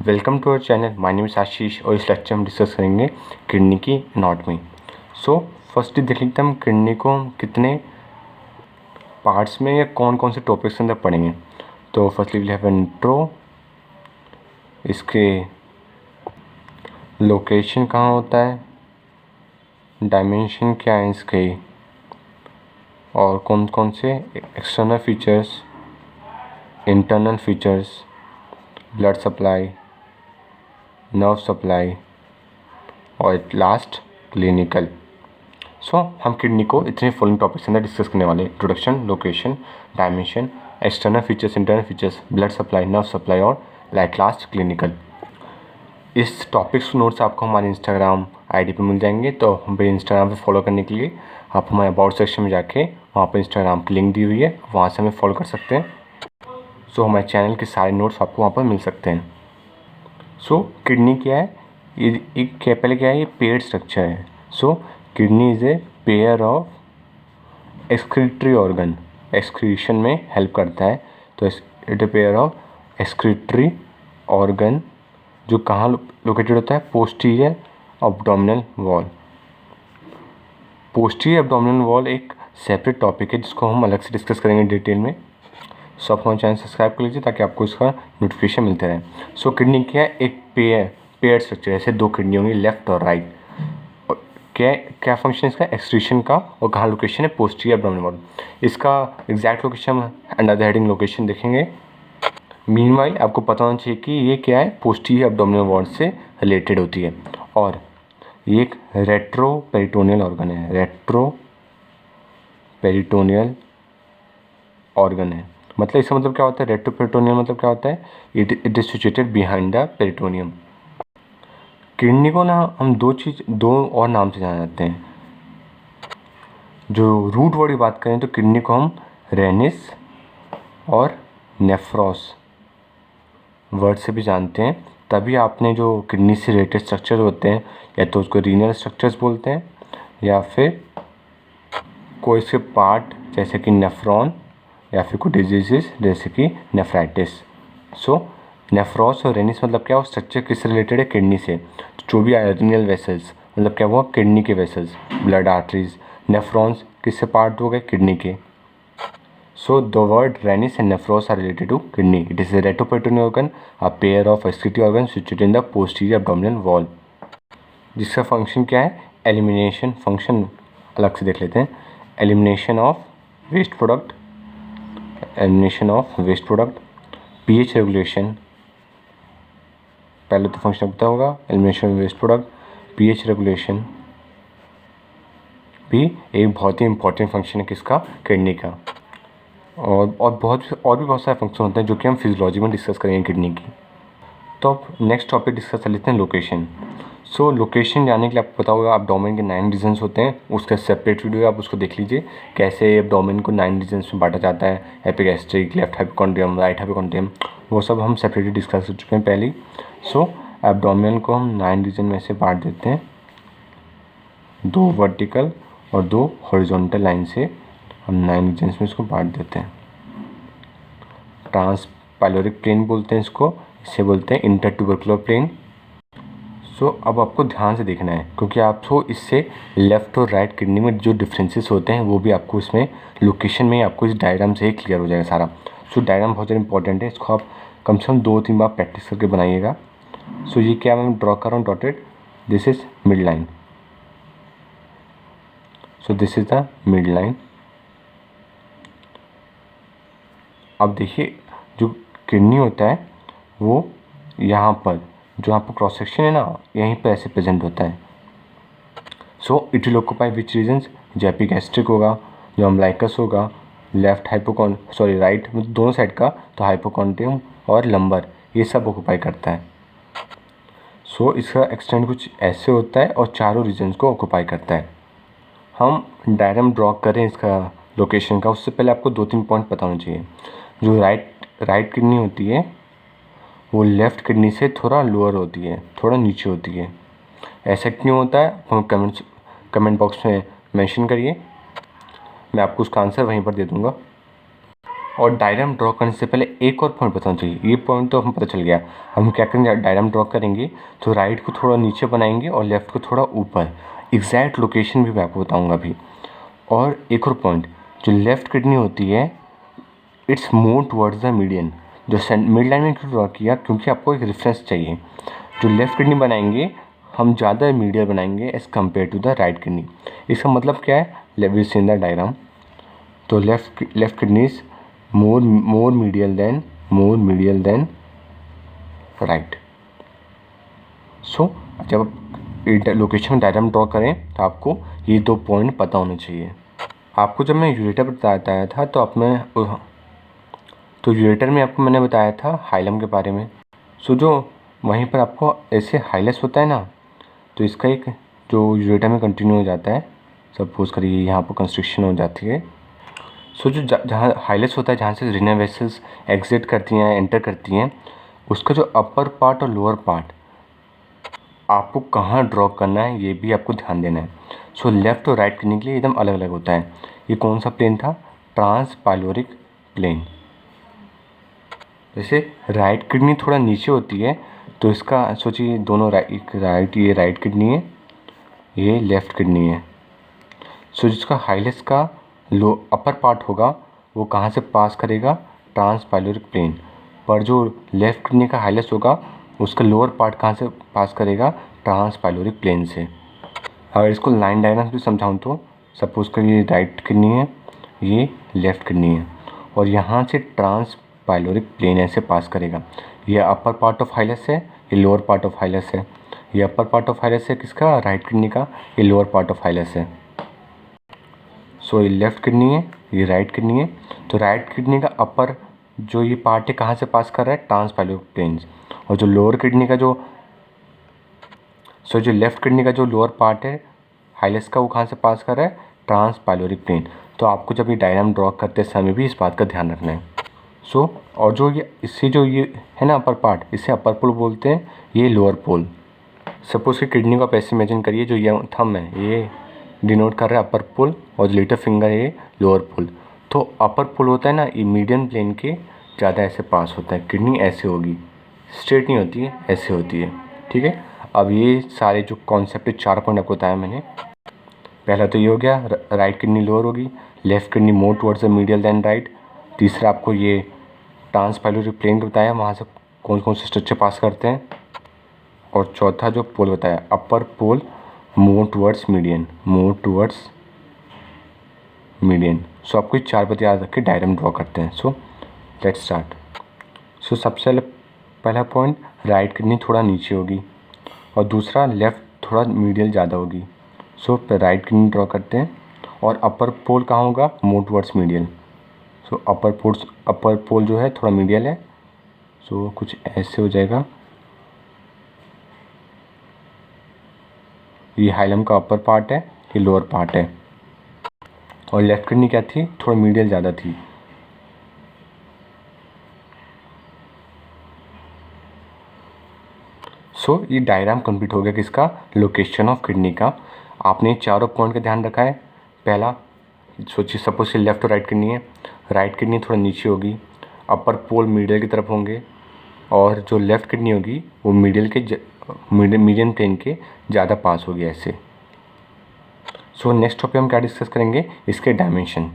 Welcome to our channel. My name is Ashish और इस lecture में हम डिस्कस करेंगे किडनी की एनाटॉमी। सो फर्स्टली देख लेते हैं हम किडनी को हम कितने पार्ट्स में या कौन कौन से टॉपिक्स के अंदर पढ़ेंगे। तो फर्स्टली विल हैव इंट्रो, इसके लोकेशन कहाँ होता है, डायमेंशन क्या है इसके, और कौन कौन से external features, internal features, blood supply, nerve supply और एट लास्ट क्लिनिकल। सो हम किडनी को इतने फॉलोइंग टॉपिक्स के अंदर डिस्कस करने वाले: introduction, location, dimension, external features, internal features, blood supply, nerve supply और एट लास्ट क्लिनिकल। इस टॉपिक्स नोट्स आपको हमारे इंस्टाग्राम आईडी पे मिल जाएंगे। तो हम पे इंस्टाग्राम पे फॉलो करने के लिए आप हमारे अबाउट सेक्शन में जाके वहाँ पर इंस्टाग्राम की लिंक दी हुई है, वहाँ से हमें फॉलो कर सकते हैं। सो हमारे चैनल के सारे नोट्स आपको वहाँ पर मिल सकते हैं। सो किडनी क्या है, ये एक क्या पहले क्या है, ये पेयर्ड स्ट्रक्चर है। सो kidney is a pair of excretory organ, excretion में हेल्प करता है। तो it a pair of excretory organ जो कहाँ लोकेटेड होता है, posterior abdominal wall. Posterior abdominal wall एक सेपरेट टॉपिक है जिसको हम अलग से डिस्कस करेंगे डिटेल में। सो आप हमारे चैनल सब्सक्राइब कर लीजिए ताकि आपको इसका नोटिफिकेशन मिलते रहे। सो किडनी क्या है, एक पेयर स्ट्रक्चर, ऐसे दो किडनी होंगी, लेफ्ट और राइट। और क्या फंक्शन है इसका, एक्सक्रीशन का, और कहाँ लोकेशन है, पोस्टीरियर एब्डोमिनल वॉल। इसका एग्जैक्ट लोकेशन हम अंडर द हेडिंग लोकेशन देखेंगे। मीनवाइल आपको पता होना चाहिए कि ये क्या है, पोस्टीरियर एब्डोमिनल वॉल से रिलेटेड होती है। और ये एक रेट्रोपेरिटोनियल ऑर्गन है, रेट्रोपेरिटोनियल ऑर्गन है। मतलब इसका मतलब क्या होता है, रेट्रोपेरिटोनियल मतलब क्या होता है, it is situated behind the peritoneum. Kidney को ना हम दो और नाम से जाना जाते हैं। जो रूट वर्ड की बात करें तो किडनी को हम रेनिस और नेफ्रोस वर्ड से भी जानते हैं। तभी आपने जो किडनी से रिलेटेड स्ट्रक्चर होते हैं, या तो उसको रीनल स्ट्रक्चर्स बोलते हैं, या फिर कोई इसके पार्ट जैसे कि नेफ्रॉन, या फिर कोई डिजीजेस जैसे कि नेफ्राइटिस। सो नेफ्रोस और रेनिस मतलब क्या, वो स्ट्रक्चर किससे रिलेटेड है, किडनी से। जो भी रीनल वेसल्स मतलब क्या हुआ, किडनी के वेसल्स, ब्लड आर्टरीज। नेफ्रॉन्स किससे पार्ट हो गए, किडनी के। So the word renes and nephros are related to kidney. It is a retroperitoneal organ, a pair of excretory organ situated in the posterior abdominal wall, जिसका function क्या है, elimination. Function अलग से देख लेते हैं। Elimination of waste product, elimination of waste product, pH regulation. पहले तो फंक्शन पता होगा, elimination of waste product, pH regulation भी एक बहुत ही इंपॉर्टेंट फंक्शन है किसका, किडनी का। और भी बहुत सारे फंक्शन होते हैं जो कि हम फिजियोलॉजी में डिस्कस करेंगे किडनी की। तो अब नेक्स्ट टॉपिक डिस्कस कर लेते हैं, लोकेशन। सो लोकेशन जाने के लिए आपको पता होगा एब्डोमेन के 9 रीजन्स होते हैं, उसका सेपरेट वीडियो है, आप उसको देख लीजिए कैसे एब्डोमेन को 9 रीजन्स में बांटा जाता है, epigastric, left hypochondrium, right hypochondrium, वो सब हम सेपरेटली डिस्कस कर चुके हैं पहले ही। सो एब्डोमेन को हम 9 रीजन में से बांट देते हैं, 2 वर्टिकल और 2 हॉरिजॉन्टल लाइन से हम 9 रीजन्स में इसको बांट देते हैं। ट्रांसपाइलोरिक प्लेन बोलते हैं इसको, इसे बोलते हैं इंटरट्यूबरकुलर प्लेन। सो अब आपको ध्यान से देखना है क्योंकि आपको इससे लेफ़्ट और राइट किडनी में जो डिफरेंसेस होते हैं वो भी आपको इसमें लोकेशन में आपको इस डायग्राम से ही क्लियर हो जाएगा सारा। सो डायग्राम बहुत ज़्यादा इंपॉर्टेंट है, इसको आप कम से कम 2-3 बार प्रैक्टिस करके बनाइएगा। सो ये क्या मैं ड्रॉ कर रहा हूँ dotted, this is mid line. So this is the mid line. अब देखिए जो किडनी होता है वो यहाँ पर, जो यहाँ पर क्रॉस सेक्शन है ना, यहीं पर ऐसे प्रेजेंट होता है। So it will occupy which regions, जो एपिगैस्ट्रिक होगा, जो अम्बलाइकस होगा, लेफ्ट राइट दोनों साइड का, तो हाइपोकॉन्ड्रियम और लंबर, ये सब ऑक्यूपाई करता है। सो इसका एक्सटेंड कुछ ऐसे होता है और चारों रीजन्स को ऑक्यूपाई करता है। हम डायग्राम ड्रॉ करें इसका लोकेशन का, उससे पहले आपको 2-3 पॉइंट पता होना चाहिए। जो राइट किडनी होती है वो लेफ़्ट किडनी से थोड़ा लोअर होती है, थोड़ा नीचे होती है। ऐसा क्यों होता है, हम कमेंट बॉक्स में मेंशन करिए, मैं आपको उसका आंसर वहीं पर दे दूँगा। और डायग्राम ड्रॉ करने से पहले एक और पॉइंट बताना चाहिए। ये पॉइंट तो हम पता चल गया, हम क्या करेंगे, डायग्राम ड्रॉ करेंगे तो राइट को थोड़ा नीचे बनाएंगे और लेफ्ट को थोड़ा ऊपर। एग्जैक्ट लोकेशन भी मैं आपको बताऊंगा अभी। और एक और पॉइंट, जो लेफ्ट किडनी होती है it's more towards the median. जो मिड लाइन में क्यों ड्रॉ किया, क्योंकि आपको एक रेफरेंस चाहिए। जो लेफ्ट किडनी बनाएंगे हम ज़्यादा मीडियल बनाएंगे as compare to the right kidney. इसका मतलब क्या है, let see in the diagram. तो left kidney is more medial than right. So जब आप लोकेशन में डायग्राम ड्रॉ करें तो आपको ये 2 पॉइंट पता होने चाहिए। आपको जब मैं यूरेटर बताया था तो यूरेटर में आपको मैंने बताया था हाइलम के बारे में। सो जो वहीं पर आपको ऐसे हाइलेस होता है ना, तो इसका एक जो यूरेटर में कंटिन्यू हो जाता है, सपोज करिए यहाँ पर कंस्ट्रक्शन हो जाती है। सो जो जहाँ हाइलेस होता है, जहाँ से रीनल वेसल्स एग्जिट करती हैं एंटर करती हैं, उसका जो अपर पार्ट और लोअर पार्ट आपको कहाँ ड्रॉ करना है ये भी आपको ध्यान देना है। सो लेफ़्ट और राइट किडनी के लिए एकदम अलग अलग होता है। ये कौन सा प्लेन था, ट्रांसपाइलोरिक प्लेन। जैसे राइट किडनी थोड़ा नीचे होती है तो इसका सोचिए दोनों राइट, ये राइट किडनी है, ये लेफ़्ट किडनी है। सो जिसका हाइलेस का लो अपर पार्ट होगा वो कहाँ से पास करेगा, ट्रांसपाइलोरिक प्लेन। पर जो लेफ़्ट किडनी का हाइलेस होगा उसका लोअर पार्ट कहाँ से पास करेगा, ट्रांसपाइलोरिक प्लेन से। अगर इसको लाइन डायग्राम भी समझाऊँ तो सपोज करिए ये राइट किडनी है, ये लेफ़्ट किडनी है, और यहाँ से ट्रांसपाइलोरिक प्लेन ऐसे पास करेगा। ये अपर पार्ट ऑफ हाइलेस है, ये लोअर पार्ट ऑफ हाइलेस है। ये अपर पार्ट ऑफ हाइलेस है किसका, राइट किडनी का, ये लोअर पार्ट ऑफ हाइलेस है। सो ये लेफ़्ट किडनी है, ये राइट किडनी है। तो राइट किडनी का अपर जो ये पार्ट है कहाँ से पास कर रहा है, ट्रांसपाइलोरिक प्लेन। और जो लोअर किडनी का जो लेफ़्ट किडनी का जो लोअर पार्ट है हाइलेस का, वो कहाँ से पास कर रहा है, ट्रांसपाइलोरिक प्लेन। तो आपको जब ये डायग्राम ड्रॉ करते समय भी इस बात का ध्यान रखना है। और जो ये इससे जो ये है ना अपर पार्ट, इसे अपर पोल बोलते हैं, ये लोअर पोल। सपोज कि किडनी को आप ऐसे इमेजिन करिए, जो ये थंब है ये डिनोट कर रहा है अपर पोल और जो लिटिल फिंगर है ये लोअर पोल। तो अपर पोल होता है ना, ये मीडियन प्लेन के ज़्यादा ऐसे पास होता है। किडनी ऐसे होगी, स्ट्रेट नहीं होती है, ऐसे होती है, ठीक है। अब ये सारे जो कॉन्सेप्ट 4 पॉइंट आपको बताया मैंने, पहला तो ये हो गया राइट किडनी लोअर होगी, left kidney more towards the medial than right. तीसरा आपको ये ट्रांसपाइलोरिक प्लेन बताया, वहाँ से कौन कौन से स्ट्रक्चर पास करते हैं। और चौथा जो पोल बताया, अपर पोल मोर टुवर्ड्स मीडियन। सो आपको ये 4 बातें याद रख के डायग्राम ड्रॉ करते हैं। So let's start. सो सबसे पहला पॉइंट, राइट किडनी थोड़ा नीचे होगी और दूसरा लेफ़्ट थोड़ा मीडियल ज़्यादा होगी। सो राइट किडनी ड्रॉ करते हैं और अपर पोल कहाँ होगा, मोर टुवर्ड्स मीडियल। सो अपर पोल जो है थोड़ा मीडियल है, सो कुछ ऐसे हो जाएगा। ये हाइलम का अपर पार्ट है, ये लोअर पार्ट है। और लेफ्ट किडनी क्या थी, थोड़ा मीडियल ज़्यादा थी। सो ये डायग्राम कंप्लीट हो गया किसका, लोकेशन ऑफ किडनी का। आपने 4 पॉइंट का ध्यान रखा है। पहला सोचिए सपोज लेफ्ट और राइट किडनी है, राइट किडनी थोड़ा नीचे होगी, अपर पोल मीडियल की तरफ होंगे, और जो लेफ़्ट किडनी होगी वो मीडियन प्लेन के ज़्यादा पास होगी ऐसे। सो नेक्स्ट टॉपिक हम क्या डिस्कस करेंगे, इसके डायमेंशन।